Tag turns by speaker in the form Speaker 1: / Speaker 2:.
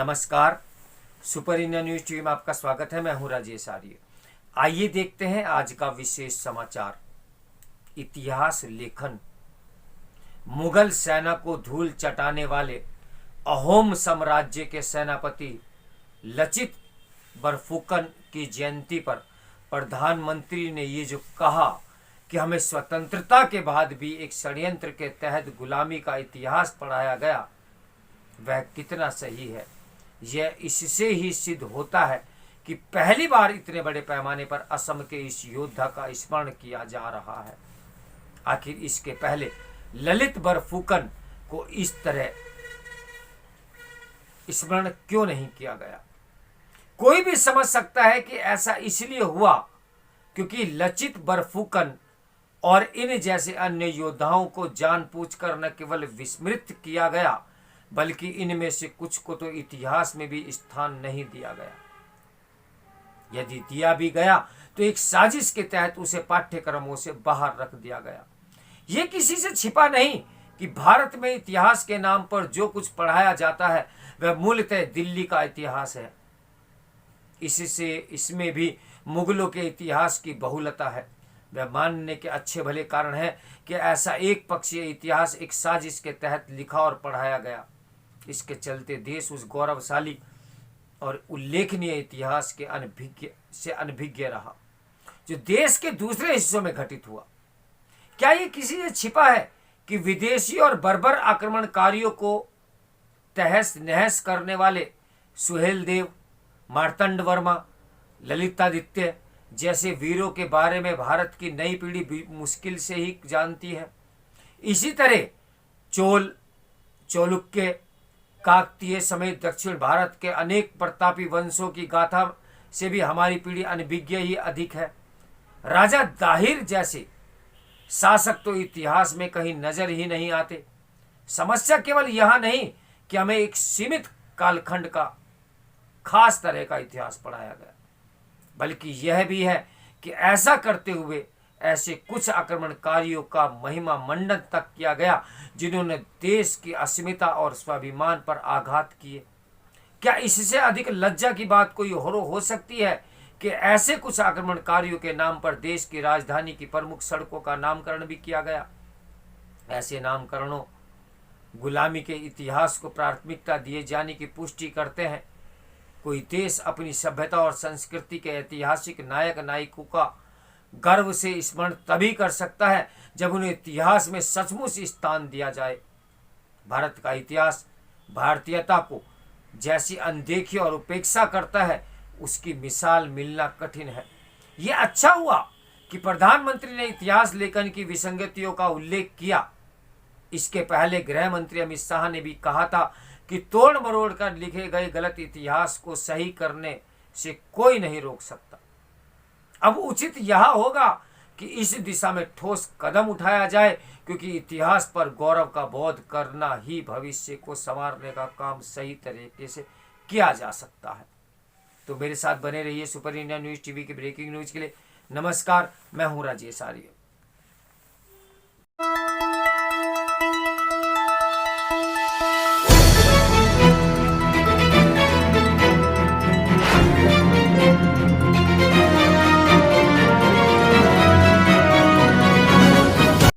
Speaker 1: नमस्कार। Super India news TV में आपका स्वागत है। मैं हूं राजेश आर्य। आइए देखते हैं आज का विशेष समाचार। इतिहास लेखन। मुगल सेना को धूल चटाने वाले अहोम साम्राज्य के सेनापति लचित बरफुकन की जयंती पर प्रधानमंत्री ने ये जो कहा कि हमें स्वतंत्रता के बाद भी एक षड्यंत्र के तहत गुलामी का इतिहास पढ़ाया गया, वह कितना सही है। यह इससे ही सिद्ध होता है कि पहली बार इतने बड़े पैमाने पर असम के इस योद्धा का स्मरण किया जा रहा है। आखिर इसके पहले ललित बरफुकन को इस तरह स्मरण क्यों नहीं किया गया? कोई भी समझ सकता है कि ऐसा इसलिए हुआ क्योंकि लचित बरफुकन और इन जैसे अन्य योद्धाओं को जानबूझकर न केवल विस्मृत किया गया बल्कि इनमें से कुछ को तो इतिहास में भी स्थान नहीं दिया गया। यदि दिया भी गया तो एक साजिश के तहत उसे पाठ्यक्रमों से बाहर रख दिया गया। यह किसी से छिपा नहीं कि भारत में इतिहास के नाम पर जो कुछ पढ़ाया जाता है वह मूलतः दिल्ली का इतिहास है। इसमें भी मुगलों के इतिहास की बहुलता है। वह मानने के अच्छे भले कारण है कि ऐसा एक पक्षीय इतिहास एक साजिश के तहत लिखा और पढ़ाया गया। इसके चलते देश उस गौरवशाली और उल्लेखनीय इतिहास के अनभिज्ञ रहा जो देश के दूसरे हिस्सों में घटित हुआ। क्या ये किसी से छिपा है कि विदेशी और बर्बर आक्रमणकारियों को तहस नहस करने वाले सुहेलदेव, मार्तंड वर्मा, ललितादित्य जैसे वीरों के बारे में भारत की नई पीढ़ी मुश्किल से ही जानती है। इसी तरह चोल, चालुक्य, काकतीय समेत दक्षिण भारत के अनेक प्रतापी वंशों की गाथा से भी हमारी पीढ़ी अनभिज्ञ ही अधिक है। राजा दाहिर जैसे शासक तो इतिहास में कहीं नजर ही नहीं आते। समस्या केवल यह नहीं कि हमें एक सीमित कालखंड का खास तरह का इतिहास पढ़ाया गया, बल्कि यह भी है कि ऐसा करते हुए ऐसे कुछ आक्रमणकारियों का महिमा मंडन तक किया गया जिन्होंने देश की अस्मिता और स्वाभिमान पर आघात किए। क्या इससे अधिक लज्जा की बात कोई और हो सकती है कि ऐसे कुछ आक्रमणकारियों के नाम पर देश की राजधानी की प्रमुख सड़कों का नामकरण भी किया गया। ऐसे नामकरणों गुलामी के इतिहास को प्राथमिकता दिए जाने की पुष्टि करते हैं। कोई देश अपनी सभ्यता और संस्कृति के ऐतिहासिक नायक नायकों का गर्व से स्मरण तभी कर सकता है जब उन्हें इतिहास में सचमुच स्थान दिया जाए। भारत का इतिहास भारतीयता को जैसी अनदेखी और उपेक्षा करता है उसकी मिसाल मिलना कठिन है। यह अच्छा हुआ कि प्रधानमंत्री ने इतिहास लेखन की विसंगतियों का उल्लेख किया। इसके पहले गृह मंत्री अमित शाह ने भी कहा था कि तोड़ मरोड़ कर लिखे गए गलत इतिहास को सही करने से कोई नहीं रोक सकता। अब उचित यह होगा कि इस दिशा में ठोस कदम उठाया जाए क्योंकि इतिहास पर गौरव का बोध करना ही भविष्य को संवारने का काम सही तरीके से किया जा सकता है। तो मेरे साथ बने रहिए सुपर इंडिया न्यूज टीवी के ब्रेकिंग न्यूज के लिए। नमस्कार, मैं हूं राजेश आर्य।